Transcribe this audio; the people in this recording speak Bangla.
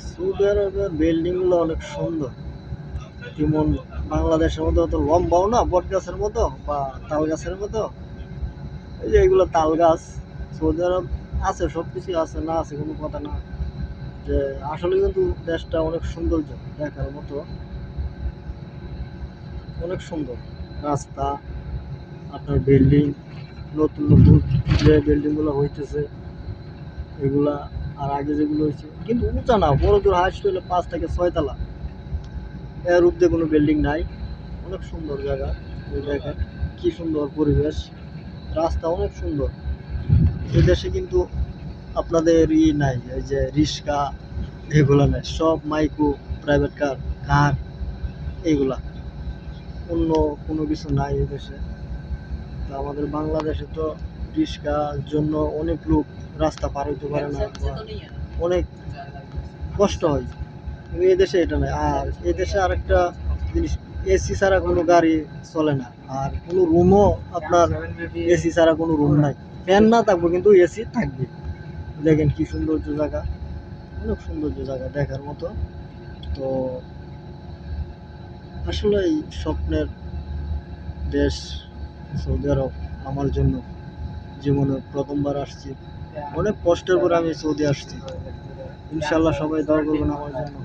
সৌদি আরবের বিল্ডিং গুলো অনেক সুন্দর, যেমন বাংলাদেশের মতো অত লম্বাও না বট গাছের মতো বা তাল গাছের মতো। এই যে এগুলো তাল গাছ, সৌদি আরব আছে, সবকিছু আছে, না আছে কোনো কথা না। যে আসলে কিন্তু দেশটা অনেক সৌন্দর্য, দেখার মতো অনেক সুন্দর। রাস্তা, আপনার বিল্ডিং, নতুন নতুন যে বিল্ডিং গুলো হইতেছে এগুলা, আর আগে যেগুলো হয়েছে কিন্তু উঁচা না, বড় জোর হাইস্ট হলে 5 থেকে 6 তলা, এর উপরে কোনো বিল্ডিং নাই। অনেক সুন্দর জায়গা। ওই দেখেন কি সুন্দর পরিবেশ, রাস্তা অনেক সুন্দর। এই দেশে কিন্তু আপনাদের নাই, এই যে রিক্সা এগুলা নাই, সব মাইক্রো, প্রাইভেট কার, কার এইগুলা, অন্য কোনো কিছু নাই এই দেশে। তো আমাদের বাংলাদেশে তো রিক্সার জন্য অনেক লোক রাস্তা পার হইতে পারে না, অনেক কষ্ট হয়। কিন্তু এই দেশে এটা নাই। আর এই দেশে আরেকটা জিনিস, এসি ছাড়া কোনো গাড়ি চলে না, আর কোনো রুমও আপনার এসি ছাড়া কোনো রুম নাই। ফ্যান না থাকবো কিন্তু এসি থাকবে। দেখেন কি সৌন্দর্য জায়গা, অনেক সৌন্দর্য জায়গা দেখার মতো। তো আসলে এই স্বপ্নের দেশ সৌদি আরব আমার জন্য। জীবনে প্রথমবার আসছি, অনেক কষ্টের পরে আমি সৌদি আসছি। ইনশাল্লাহ সবাই দোয়া করবেন আমার জন্য।